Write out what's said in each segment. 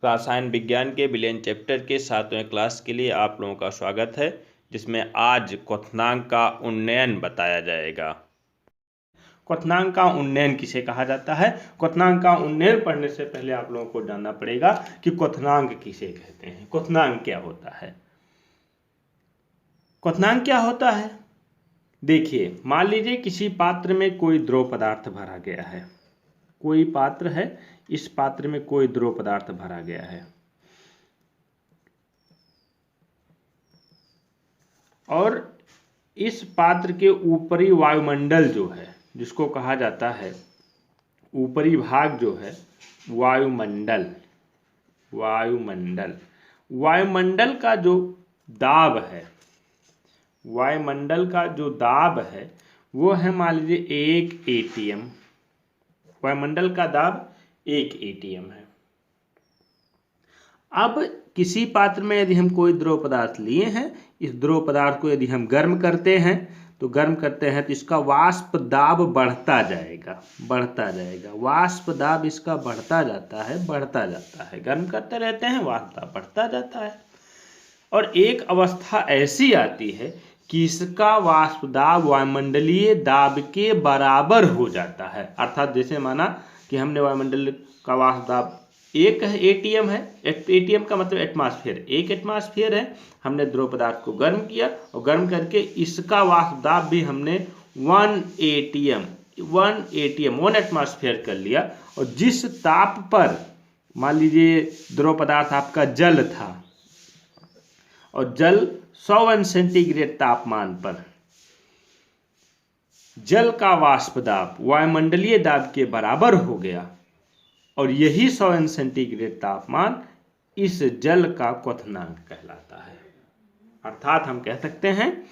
रसायन विज्ञान के विलयन चैप्टर के 7वें क्लास के लिए आप लोगों का स्वागत है, जिसमें आज क्वथनांक का उन्नयन बताया जाएगा। क्वथनांक का उन्नयन किसे कहा जाता है? क्वथनांक का उन्नयन पढ़ने से पहले आप लोगों को जानना पड़ेगा कि क्वथनांक किसे कहते हैं, क्वथनांक क्या होता है। क्वथनांक क्या होता है? देखिए, मान लीजिए किसी पात्र में कोई द्रव पदार्थ भरा गया है। कोई पात्र है, इस पात्र में कोई द्रव पदार्थ भरा गया है और इस पात्र के ऊपरी वायुमंडल जो है, जिसको कहा जाता है ऊपरी भाग जो है वायुमंडल, वायुमंडल का जो दाब है, वायुमंडल का जो दाब है वो है मान लीजिए 1 atm। वायुमंडल का दाब 1 atm है। अब किसी पात्र में यदि हम कोई द्रव पदार्थ लिए हैं, इस द्रव पदार्थ को यदि हम गर्म करते हैं तो इसका वाष्प दाब बढ़ता जाएगा। वाष्प दाब इसका बढ़ता जाता है। गर्म करते रहते हैं, वाष्प दाब बढ़ता जाता है और एक अवस्था ऐसी आती है कि इसका वाष्प दाब वायुमंडलीय दाब के बराबर हो जाता है। अर्थात जैसे माना कि हमने वायुमंडल का वाष्प दाब 1 atm है, atm का मतलब एटमॉस्फेयर, 1 एटमॉस्फेयर है। हमने द्रव पदार्थ को गर्म किया और गर्म करके इसका वाष्प दाब भी हमने 1 एटमॉस्फेयर कर लिया। और जिस ताप पर मान लीजिए द्रव पदार्थ आपका जल था और जल 100 सेंटीग्रेड तापमान पर जल का वाष्प दाब वायुमंडलीय दाब के बराबर हो गया और यही 100 सेंटीग्रेड तापमान इस जल का क्वथनांक कहलाता है। अर्थात हम कह सकते हैं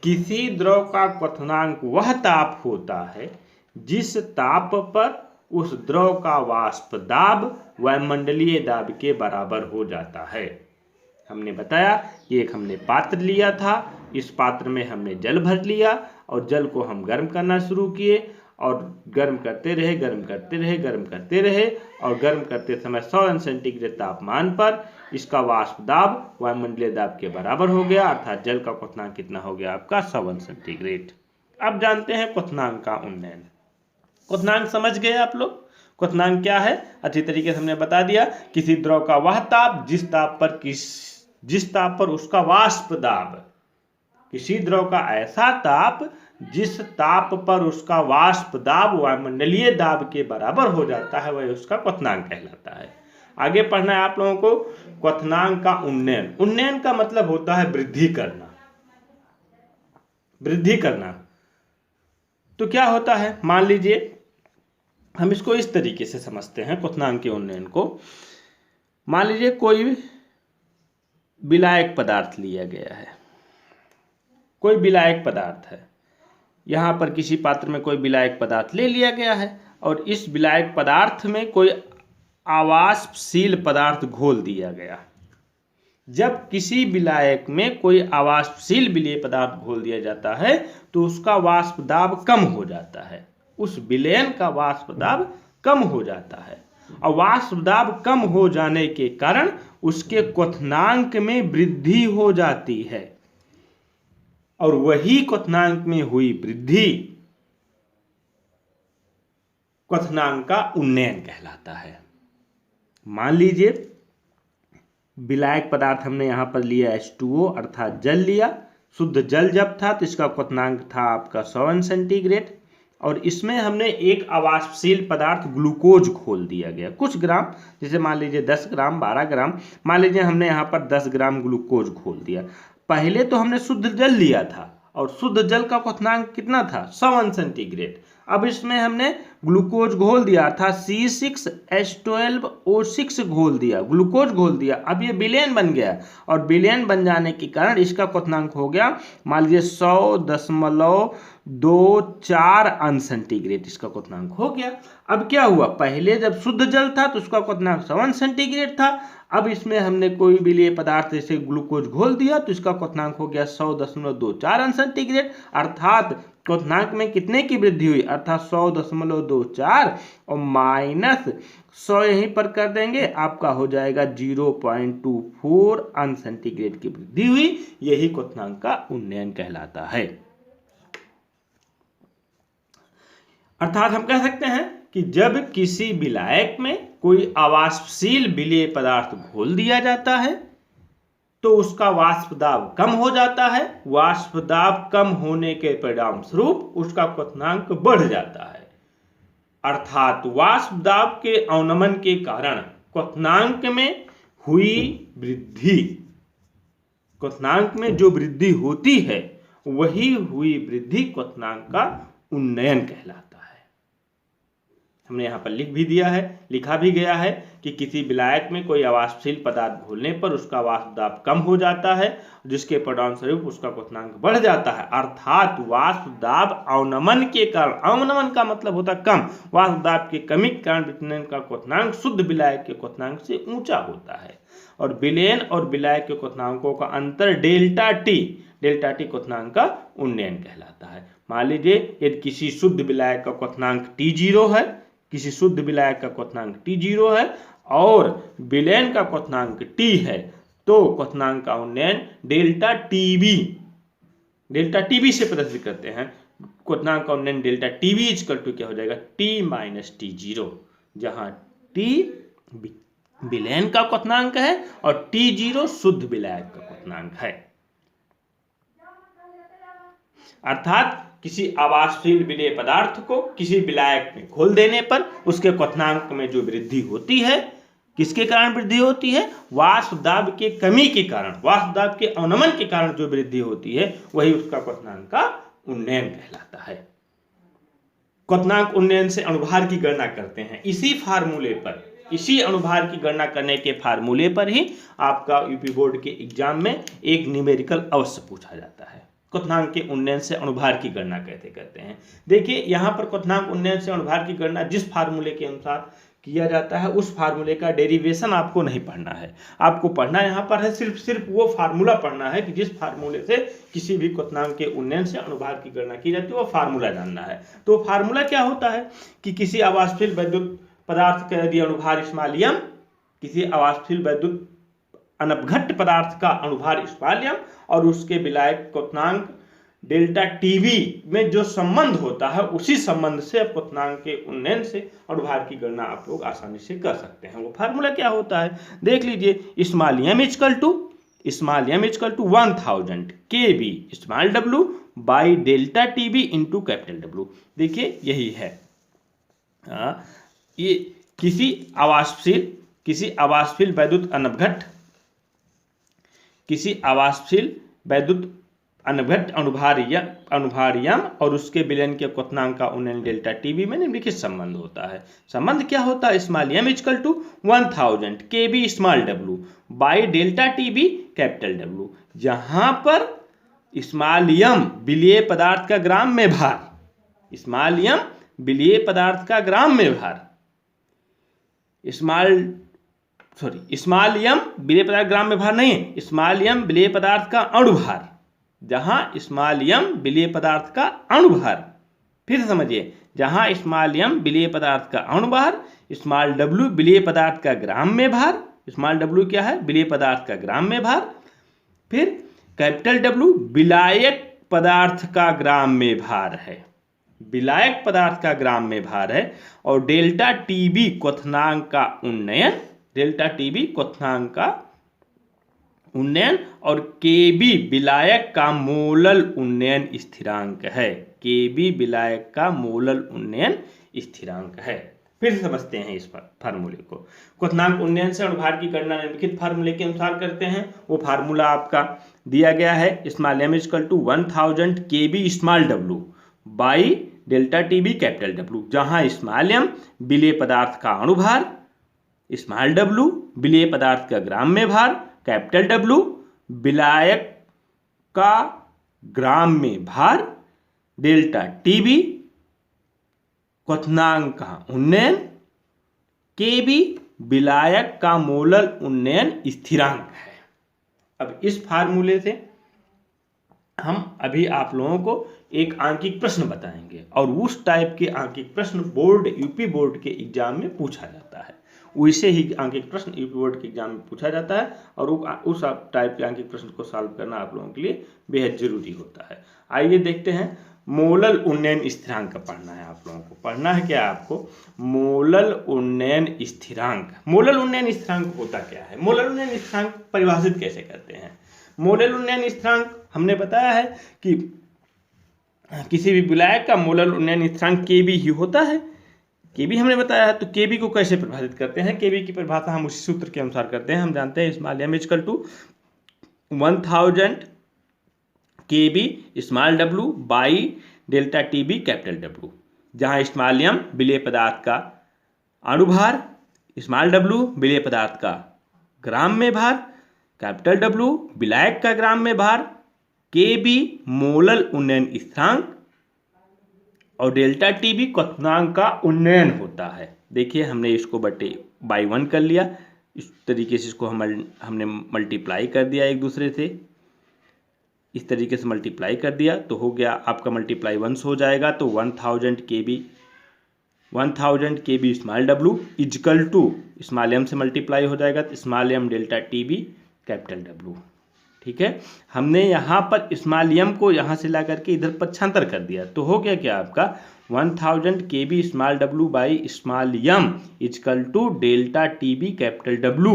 किसी द्रव का क्वथनांक वह ताप होता है जिस ताप पर उस द्रव का वाष्प दाब वायुमंडलीय दाब के बराबर हो जाता है। हमने बताया कि एक हमने पात्र लिया था, इस पात्र में हमने जल भर लिया और जल को हम गर्म करना शुरू किए और गर्म करते रहे और गर्म करते समय 100 सेंटीग्रेड तापमान पर इसका वाष्प दाब वायुमंडलीय दाब के बराबर हो गया। अर्थात जल का क्वथनांक कितना हो गया आपका? 100 सेंटीग्रेड। अब जानते हैं क्वथनांक का उन्नयन। क्वथनांक समझ गए आप लोग? क्वथनांक क्या है अच्छी तरीके से हमने बता दिया। किसी द्रव का वह ताप जिस ताप पर उसका वाष्प दाब, किसी द्रव का ऐसा ताप जिस ताप पर उसका वाष्प दाब वायुमंडलीय दाब के बराबर हो जाता है, वह उसका क्वथनांक कहलाता है। आगे पढ़ना है आप लोगों को क्वथनांक का उन्नयन। उन्नयन का मतलब होता है वृद्धि करना। तो क्या होता है? मान लीजिए हम इसको इस तरीके से समझते हैं क्वथनांक के उन्नयन को। मान लीजिए कोई विलायक पदार्थ लिया गया है, कोई विलायक पदार्थ है। यहाँ पर किसी पात्र में कोई विलायक पदार्थ ले लिया गया है और इस विलायक पदार्थ में कोई आवाष्पशील पदार्थ घोल दिया गया। जब किसी विलायक में कोई आवाष्पशील विलेय पदार्थ घोल दिया जाता है तो उसका वाष्प दाब कम हो जाता है, उस विलयन का वाष्प दाब कम हो जाता है और वाष्प दाब कम हो जाने के कारण उसके क्वथनांक में वृद्धि हो जाती है और वही क्वथनांक में हुई वृद्धि क्वथनांक का उन्नयन कहलाता है। मान लीजिए विलायक पदार्थ हमने यहां पर लिया H2O अर्थात जल लिया। शुद्ध जल जब था तो इसका क्वथनांक था आपका 100 सेंटीग्रेड और इसमें हमने एक अवाष्पशील पदार्थ ग्लूकोज घोल दिया गया कुछ ग्राम, जैसे मान लीजिए 10 ग्राम 12 ग्राम, मान लीजिए हमने यहाँ पर 10 ग्राम ग्लूकोज घोल दिया। पहले तो हमने शुद्ध जल लिया था और शुद्ध जल का क्वथनांक कितना था? 100 सेंटीग्रेड। अब इसमें हमने ग्लूकोज घोल दिया अर्थात C6H12O6 घोल दिया, ग्लूकोज घोल दिया। अब ये विलयन बन गया और विलयन बन जाने के कारण इसका क्वथनांक हो गया मान लीजिए 100.24 अंश सेंटीग्रेड इसका क्वथनांक हो गया। अब क्या हुआ? पहले जब शुद्ध जल था तो उसका क्वथनांक 100 सेंटीग्रेड था। अब इसमें हमने कोई विलेय पदार्थ जैसे ग्लूकोज घोल दिया तो इसका क्वथनांक हो गया 100.24 अंश सेंटीग्रेड। अर्थात क्वथनांक में कितने की वृद्धि हुई? अर्थात 100.24 2 4 और माइनस 100 यहीं पर कर देंगे, आपका हो जाएगा 0.24 अंश सेंटीग्रेड की वृद्धि हुई। यही क्वथनांक का उन्नयन कहलाता है। अर्थात हम कह सकते हैं कि जब किसी विलायक में कोई अवाष्पशील विलेय पदार्थ घोल दिया जाता है तो उसका वाष्प दाब कम हो जाता है। वाष्प दाब कम होने के परिणाम स्वरूप उसका क्वथनांक बढ़ जाता है। अर्थात वाष्प दाब के अवनमन के कारण क्वथनांक में हुई वृद्धि, क्वथनांक में जो वृद्धि होती है वही हुई वृद्धि क्वथनांक का उन्नयन कहलाता है। हमने यहाँ पर लिख भी दिया है, लिखा भी गया है कि किसी विलायक में कोई अवाष्पशील पदार्थ घोलने पर उसका वाष्प दाब कम हो जाता है, जिसके परिणाम स्वरूप उसका क्वथनांक बढ़ जाता है। अर्थात वाष्प दाब अवनमन के कारण, अवनमन का मतलब होता कम, वाष्प दाब की कमी के कारण विलयन का क्वथनांक शुद्ध विलायक के क्वथनांक से ऊंचा होता है। और विलयन और विलायक के क्वथनांकों का अंतर डेल्टा टी क्वथनांक का उन्नयन कहलाता है। मान लीजिए यदि किसी शुद्ध विलायक का क्वथनांक T0 है, किसी शुद्ध विलायक का क्वथनांक T0 है और विलयन का क्वथनांक T है, तो क्वथनांक का उन्नयन डेल्टा टीबी से प्रदर्शित करते हैं। क्वथनांक का उन्नयन डेल्टा टीबी इक्वल टू क्या हो जाएगा, T माइनस T0, जहां T विलयन का क्वथनांक है और T0 शुद्ध विलायक का क्वथनांक है। अर्थात किसी अवाष्पशील विलेय पदार्थ को किसी विलायक में घोल देने पर उसके क्वथनांक में जो वृद्धि होती है, किसके कारण वृद्धि होती है, वाष्प दाब के कमी के कारण, वाष्प दाब के अवनमन के कारण जो वृद्धि होती है वही उसका क्वथनांक का उन्नयन कहलाता है। क्वथनांक उन्नयन से अणुभार की गणना करते हैं। इसी फार्मूले पर, इसी अणुभार की गणना करने के फार्मूले पर ही आपका यूपी बोर्ड के एग्जाम में एक न्यूमेरिकल अवश्य पूछा जाता है। क्वथनांक के उन्नयन से अणुभार की गणना कैसे करते हैं, देखिए यहाँ पर क्वथनांक उन्नयन से अणुभार की गणना जिस फार्मूले के अनुसार किया जाता है उस फार्मूले का डेरिवेशन आपको नहीं पढ़ना है। आपको पढ़ना यहाँ पर है सिर्फ वो फार्मूला पढ़ना है कि जिस फार्मूले से किसी भी क्वथनांक के उन्नयन से अणुभार की गणना की जाती है, वो फार्मूला जानना है। तो फार्मूला क्या होता है कि किसी अवाष्पशील वैद्युत पदार्थ का यदि अणुभार स्मॉल m, किसी अवाष्पशील वैद्युत अनपघट्ट पदार्थ का अणुभार स्मॉल m और उसके विलायक क्वथनांक डेल्टा टीवी में जो संबंध होता है उसी संबंध से क्वथनांक के उन्नयन से अणुभार की गणना आप लोग आसानी से कर सकते हैं। वो फार्मूला क्या होता है देख लीजिए, small m equal to 1000 kb small w by delta TB into capital W। देखिए यही है, ये किसी अवाष्पशील वैद्युत अनपघट्ट, किसी अवाष्पशील वैद्युत अनपघट्ट अणुभार m और उसके विलयन के क्वथनांक का उन्नयन डेल्टा टीबी में निम्नलिखित संबंध होता है। संबंध क्या होता है, small m equal to 1000 kb small w by delta TB capital W, जहां पर स्मॉल m विलेय पदार्थ का ग्राम में भार, स्मॉल m विलेय पदार्थ का ग्राम में भार, स्मॉल m विलेय पदार्थ ग्राम में भार नहीं है, स्मॉल m विलेय पदार्थ का अणुभार, जहां स्मॉल m विलेय पदार्थ का अणुभार, फिर समझिए, जहां स्मॉल m विलेय पदार्थ का अणुभार, स्मॉल w विलेय पदार्थ का ग्राम में भार, स्मॉल w क्या है, विलेय पदार्थ का ग्राम में भार, फिर कैपिटल W विलायक पदार्थ का ग्राम में भार है, विलायक पदार्थ का ग्राम में भार है, और डेल्टा टीबी क्वथनांक का उन्नयन, डेल्टा टीबी क्वथनांक का उन्नयन, और केबी विलायक का मोलल उन्नयन स्थिरांक है, केबी विलायक का मोलल उन्नयन स्थिरांक है। फिर समझते हैं इस फार्मूले को। क्वथनांक उन्नयन से अणुभार की गणना निम्नलिखित फार्मूले के अनुसार करते हैं। वो फार्मूला आपका दिया गया है, small m equal to 1000 kb small w by delta TB capital W, जहां स्मॉल m विलेय पदार्थ का अणुभार, स्मॉल w विलेय पदार्थ का ग्राम में भार, कैपिटल W विलायक का ग्राम में भार, डेल्टा टीबी क्वथनांक का उन्नयन, केबी विलायक का मोलल उन्नयन स्थिरांक है। अब इस फार्मूले से हम अभी आप लोगों को एक आंकिक प्रश्न बताएंगे और उस टाइप के आंकिक प्रश्न बोर्ड यूपी बोर्ड के एग्जाम में पूछा जाता है। वैसे ही आंकिक प्रश्न यूपी बोर्ड के एग्जाम में पूछा जाता है और उस टाइप के आंकिक प्रश्न को सॉल्व करना आप लोगों के लिए बेहद जरूरी होता है। आइए देखते हैं, मोलल उन्नयन स्थिरांक पढ़ना है आप लोगों को। पढ़ना है क्या आपको? मोलल उन्नयन स्थिरांक। मोलल उन्नयन स्थिरांक होता क्या है? मोलल उन्नयन स्थिरांक परिभाषित कैसे करते हैं? मोलल उन्नयन स्थिरांक हमने बताया है कि किसी भी विलायक का मोलल उन्नयन स्थिरांक केबी ही होता है। केबी हमने बताया है, तो केबी को कैसे परिभाषित करते हैं? केबी की परिभाषा हम उसी सूत्र के अनुसार करते हैं। हम जानते हैं small m equal to 1000 KB small w by delta TB capital W, जहाँ स्मॉल m विलेय पदार्थ का अणुभार, स्मॉल w विलेय पदार्थ का ग्राम में भार, कैपिटल W विलायक का ग्राम में भार, केबी मोलल उन्नयन स्थिरांक और डेल्टा टीबी क्वथनांक का उन्नयन होता है। देखिए हमने इसको बटे बाई 1 कर लिया, इस तरीके से इसको हमने मल्टीप्लाई कर दिया एक दूसरे से, इस तरीके से मल्टीप्लाई कर दिया तो हो गया आपका मल्टीप्लाई 1 हो जाएगा। तो 1000 KB small w equal to small m से मल्टीप्लाई हो जाएगा तो small m delta TB capital W। ठीक है, हमने यहाँ पर स्मॉल m को यहाँ से ला करके इधर पक्षांतर कर दिया तो हो गया क्या आपका 1000 KB small w by small m equal to delta TB capital W।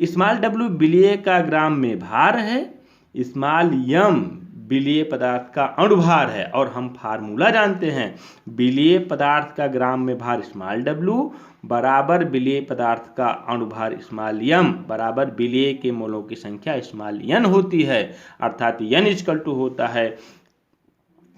Small w विलेय का ग्राम में भार है, स्मॉल m विलेय पदार्थ का अणुभार है और हम फार्मूला जानते हैं विलेय पदार्थ का ग्राम में भार स्मॉल w बराबर विलेय पदार्थ का अणुभार स्मॉल m बराबर विलेय के मोलों की संख्या स्मॉल n होती है। अर्थात n इक्वल टू होता है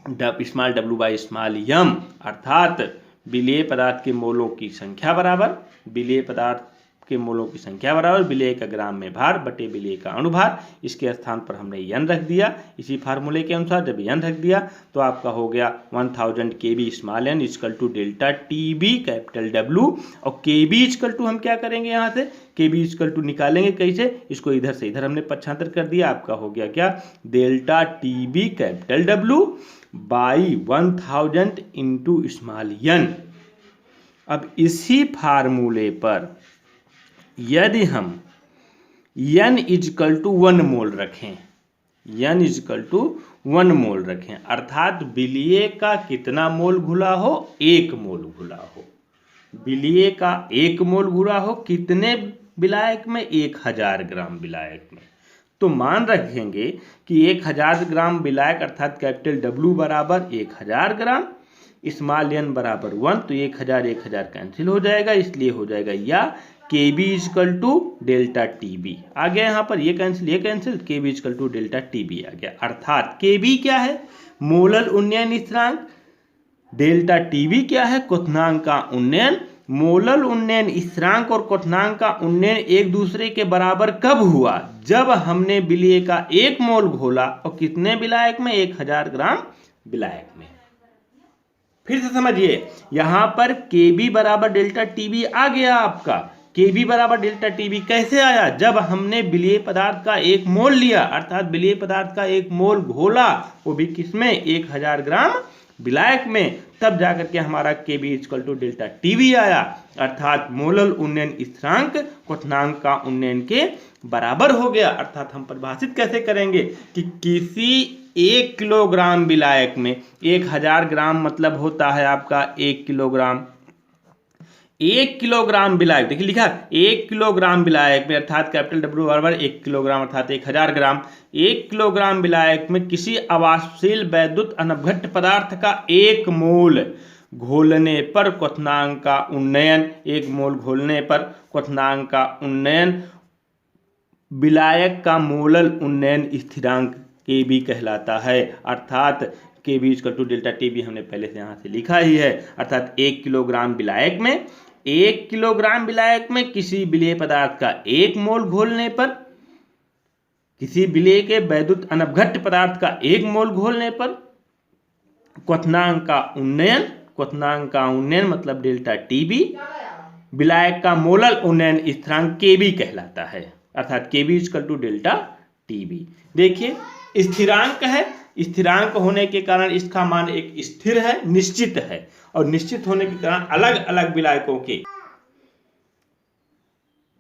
small w by small m, अर्थात विलेय पदार्थ के मोलों की संख्या बराबर विलेय पदार्थ के मोलों की संख्या बराबर विलेय का ग्राम में भार बटे विलेय का अणुभार। इसके स्थान पर हमने n रख दिया इसी फार्मूले के अनुसार। जब n रख दिया तो आपका हो गया 1000 KB small n equal to delta TB capital W। और केबी इक्वल टू हम क्या करेंगे, यहाँ से केबी इक्वल टू निकालेंगे कैसे, इसको इधर से इधर हमने पक्षांतर कर दिया। आपका हो गया क्या, delta TB capital W by 1000 into small n। अब इसी फार्मूले पर यदि हम n इजकल टू 1 मोल रखें, n इजकल टू 1 मोल रखें, अर्थात विलेय का कितना मोल घुला हो, 1 मोल घुला हो। विलेय का 1 मोल घुला हो कितने विलायक में, 1000 ग्राम विलायक में। तो मान रखेंगे कि 1000 ग्राम विलायक अर्थात कैपिटल W बराबर 1000 ग्राम, स्मॉल n बराबर 1, तो 1000 कैंसिल हो जाएगा, इसलिए हो जाएगा या KB equal to delta TB आ गया। यहाँ पर ये cancel KB equal to delta TB आ गया। अर्थात केबी क्या है, मोलल उन्नयन स्थिरांक, डेल्टा टीबी क्या है, क्वथनांक का उन्नयन। मोलल उन्नयन स्थिरांक और क्वथनांक का उन्नयन एक दूसरे के बराबर कब हुआ, जब हमने विलेय का 1 मोल घोला और कितने विलायक में, 1000 ग्राम विलायक में। फिर से समझिए, यहां पर केबी बराबर डेल्टा टीबी आ गया आपका। केबी बराबर डेल्टा टीबी कैसे आया, जब हमने विलेय पदार्थ का 1 मोल लिया, अर्थात विलेय पदार्थ का 1 मोल घोला, वो भी किसमें, 1000 ग्राम विलायक में, तब जाकर के हमारा KB equal to delta TB आया। अर्थात मोलल उन्नयन स्थिरांक क्वथनांक का उन्नयन के बराबर हो गया। अर्थात हम परिभाषित कैसे करेंगे कि किसी 1 किलोग्राम विलायक में 1000 ग्राम मतलब होता है आपका 1 किलोग्राम। 1 किलोग्राम विलायक, देखिए लिखा 1 किलोग्राम विलायक में, अर्थात कैपिटल W बराबर 1 किलोग्राम अर्थात 1000 ग्राम। 1 किलोग्राम विलायक में किसी अवाष्पशील वैद्युत अनवघट पदार्थ का 1 मोल घोलने पर क्वथनांक का उन्नयन, 1 मोल घोलने पर क्वथनांक का उन्नयन विलायक का मोलल उन्नयन स्थिरांक केबी कहलाता है। अर्थात KB equal to delta TB हमने पहले से यहाँ से लिखा ही है। अर्थात 1 किलोग्राम विलायक में, 1 किलोग्राम विलायक में किसी विलेय पदार्थ का 1 मोल घोलने पर, किसी विलेय के वैद्युत अनवघट पदार्थ का 1 मोल घोलने पर क्वथनांक का उन्नयन मतलब डेल्टा टीबी विलायक का मोलल उन्नयन स्थिरांक केबी कहलाता है। अर्थात KB equal to delta TB. देखिए स्थिरांक है, स्थिरांक होने के कारण इसका मान एक स्थिर है, निश्चित है, और निश्चित होने के कारण अलग अलग विलायकों के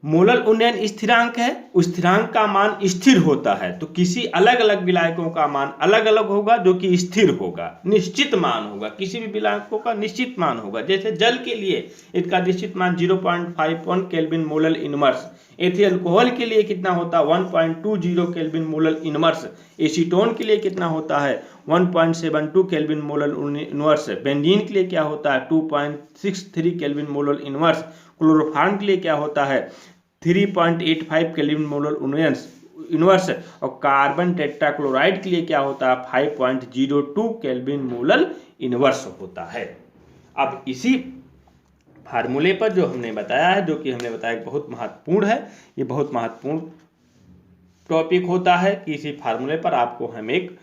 मोलल उन्नयन स्थिरांक है, उस स्थिरांक का मान स्थिर होता है। तो किसी अलग अलग विलायकों का मान अलग अलग होगा जो कि स्थिर होगा, निश्चित मान होगा, किसी भी विलायकों का निश्चित मान होगा। जैसे जल के लिए इसका निश्चित मान 0.51 kelvin molal inverse, ethyl alcohol के लिए कितना होता है 1.20 केल्विन मोलल इनवर्स, एसीटोन के लिए कितना होता है 1.72 केल्विन मोलल इनवर्स, बेंजीन के लिए क्या होता है 2.63 केल्विन मोलल इनवर्स, क्लोरोफॉर्म के लिए क्या होता है 3.85 केल्विन मोलल इनवर्स, और कार्बन टेट्राक्लोराइड के लिए क्या होता है 5.02 केल्विन मोलल इनवर्स होता है। अब इसी फार्मूले पर जो हमने बताया है, जो कि हमने बताया बहुत महत्वपूर्ण है, ये बहुत महत्वपूर्ण टॉपिक होता है कि इसी फार्मूले पर आपको हम एक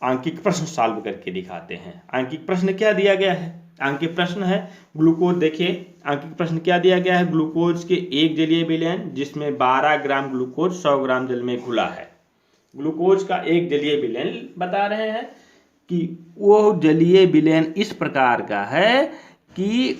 आंकिक प्रश्न सॉल्व करके दिखाते हैं। आंकिक प्रश्न क्या दिया गया है, आंकिक प्रश्न है ग्लूकोज। देखिए आंकिक प्रश्न क्या दिया गया है, ग्लूकोज के एक जलीय विलयन जिसमें 12 ग्राम ग्लूकोज 100 ग्राम जल में घुला है। ग्लूकोज का एक जलीय विलयन बता रहे हैं कि वो जलीय विलयन इस प्रकार का है कि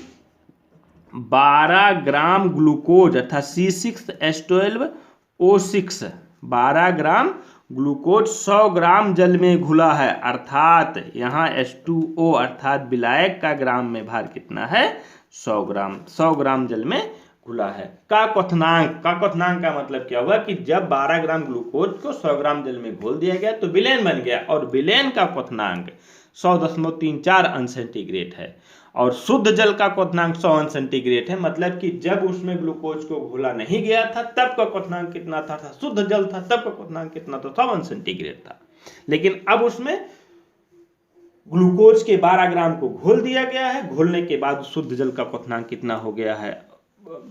12 ग्राम ग्लूकोज अर्थात C6H12O6 12 ग्राम ग्लूकोज 100 ग्राम जल में घुला है, अर्थात यहाँ H2O अर्थात विलायक का ग्राम में भार कितना है 100 ग्राम, 100 ग्राम जल में घुला है। का क्वथनांक का मतलब क्या हुआ कि जब 12 ग्राम ग्लूकोज को 100 ग्राम जल में घोल दिया गया तो विलयन बन गया, और विलयन का क्वथनांक 100.34 अंश सेंटीग्रेड है, और शुद्ध जल का क्वथनांक 100 अंश सेंटीग्रेड है। मतलब कि जब उसमें ग्लूकोज को घोला नहीं गया था तब का क्वथनांक कितना था, शुद्ध जल था तब का क्वथनांक कितना था 100 अंश सेंटीग्रेड था। लेकिन अब उसमें ग्लूकोज के 12 ग्राम को घोल दिया गया है, घोलने के बाद शुद्ध जल का क्वथनांक कितना हो गया है,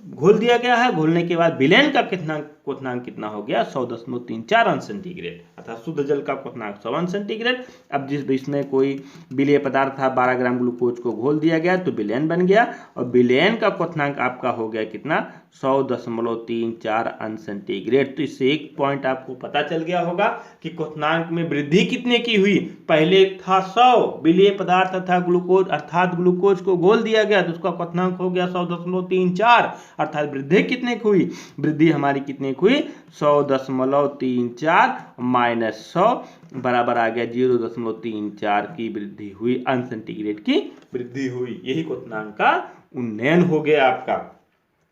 घोल दिया गया है, घोलने के बाद विलयन का क्वथनांक कितना हो गया 100.34 अंश सेंटीग्रेड, अर्थात शुद्ध जल का क्वथनांक 100 अंश सेंटीग्रेड। अब जिस इसमें कोई विलेय पदार्थ था 12 ग्राम ग्लूकोज को घोल दिया गया तो विलयन बन गया, और विलयन का क्वथनांक आपका हो गया कितना 100.34 अंश सेंटीग्रेड। तो इससे एक पॉइंट आपको पता चल गया होगा कि क्वथनांक में वृद्धि कितने की हुई, पहले था 100 विलेय पदार्थ था ग्लूकोज अर्थात ग्लूकोज को घोल दिया गया तो उसका क्वथनांक हो गया 100.34, अर्थात वृद्धि कितने की हुई, वृद्धि हमारी कितने की हुई 100.34 माइनस 100 बराबर आ गया 0.34 की वृद्धि हुई, अंश सेंटीग्रेड की वृद्धि हुई। यही क्वथनांक का उन्नयन हो गया आपका।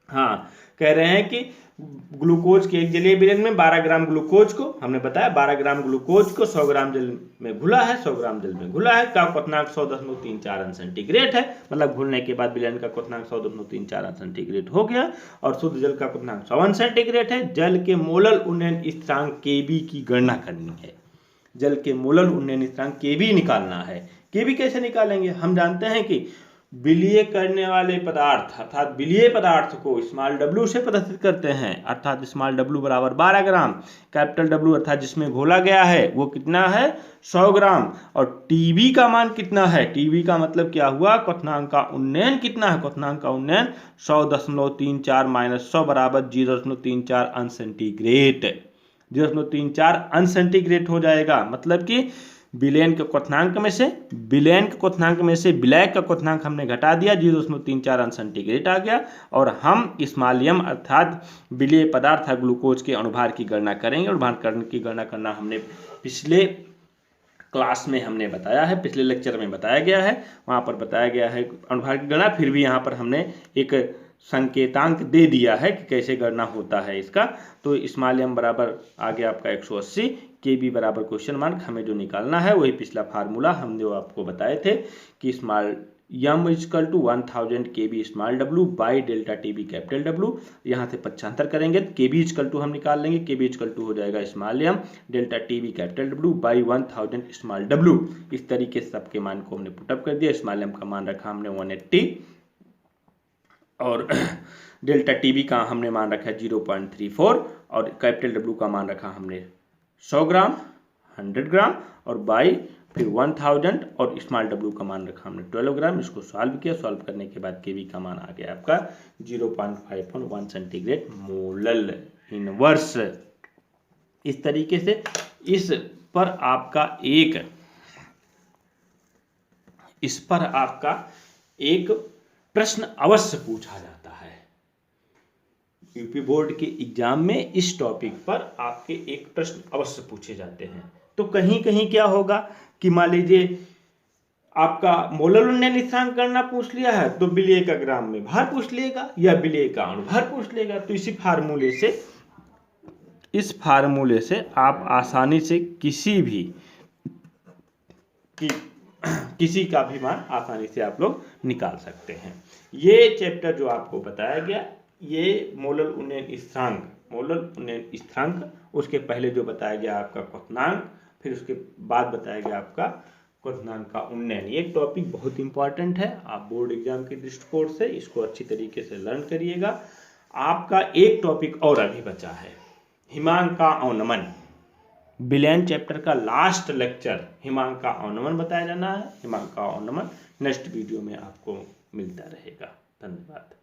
हाँ, कह रहे हैं कि ग्लूकोज के एक जलीय विलयन में 12 ग्राम ग्लूकोज को हमने बताया 12 ग्राम ग्लूकोज को 100 ग्राम जल में घुला है, 100 ग्राम जल में घुला है, का क्वथनांक 100.34 अंश सेंटीग्रेड है, मतलब घुलने के बाद विलयन का क्वथनांक 100.34 अंश सेंटीग्रेड हो गया, और शुद्ध जल का क्वथनांक 100 अंश सेंटीग्रेड है। जल के मोलल उन्नयन स्थिरांक Kb की गणना करनी है, जल के मोलल उन्नयन स्थिरांक Kb निकालना है। Kb कैसे निकालेंगे, हम जानते हैं कि विलीय करने वाले पदार्थ अर्थात विलीय पदार्थ को स्मॉल w से प्रदर्शित करते हैं, अर्थात स्मॉल w बराबर 12 ग्राम, कैपिटल W अर्थात जिसमें घोला गया है वो कितना है 100 ग्राम, और Tb का मान कितना है, Tb का मतलब क्या हुआ क्वथनांक का उन्नयन कितना है, क्वथनांक का उन्नयन 100.34 माइनस 100 बराबर 0.34 अंश सेंटीग्रेड, 0.34 अंश सेंटीग्रेड हो जाएगा। मतलब कि विलयन के क्वथनांक में से विलायक का क्वथनांक हमने घटा दिया, 0.34 अंश सेंटीग्रेड आ गया, और हम स्मॉल m अर्थात विलेय पदार्थ ग्लूकोज के अणुभार की गणना करेंगे। अणुभार की गणना करना हमने पिछले क्लास में हमने बताया है, पिछले लेक्चर में बताया गया है, वहाँ पर बताया गया है अणुभार की गणना। फिर भी यहाँ पर हमने एक संकेतांक दे दिया है कि कैसे गणना होता है इसका। तो स्मॉल m बराबर आ गया आपका 180, Kb बराबर क्वेश्चन मार्क हमें जो निकालना है वही पिछला फार्मूला हम जो आपको बताए थे कि small m equal to 1000 Kb small w by delta Tb capital W। यहाँ से पक्षांतर करेंगे तो Kb इक्वल टू हम निकाल लेंगे, Kb इक्वल टू हो जाएगा small m delta Tb capital W by 1000 small w। इस तरीके से सबके मान को हमने पुटअप कर दिया। स्मॉल m का मान रखा हमने 180 और डेल्टा Tb का हमने मान रखा 0.34 और कैपिटल W का मान रखा हमने 100 ग्राम 100 ग्राम और बाई फिर 1000 और स्मॉल w का मान रखा हमने 12 ग्राम। इसको सॉल्व किया, सॉल्व करने के बाद Kb का मान आ गया आपका 0.51 सेंटीग्रेड मोलल इनवर्स। इस तरीके से इस पर आपका एक प्रश्न अवश्य पूछा जाता है। यूपी बोर्ड के एग्जाम में इस टॉपिक पर आपके एक प्रश्न अवश्य पूछे जाते हैं। तो कहीं कहीं क्या होगा कि मान लीजिए आपका मोलर उन्नयन स्थिरांक करना पूछ लिया है तो विलेय का ग्राम में भार पूछ लेगा या विलेय का अणुभार पूछ लेगा। तो इस फार्मूले से आप आसानी से किसी का भी मान आसानी से आप लोग निकाल सकते हैं। ये चैप्टर जो आपको बताया गया, ये मोलर उन्नयन स्थिरांक, उसके पहले जो बताया गया आपका क्वथनांक, फिर उसके बाद बताया गया आपका क्वथनांक का उन्नयन। ये टॉपिक बहुत इंपॉर्टेंट है। आप बोर्ड एग्जाम के दृष्टिकोण से इसको अच्छी तरीके से लर्न करिएगा। आपका एक टॉपिक और अभी बचा है, हिमांक का अवनमन। बिलियन चैप्टर का लास्ट लेक्चर हिमांक का अवनमन बताया जाना है। हिमांक का अवनमन नेक्स्ट वीडियो में आपको मिलता रहेगा। धन्यवाद।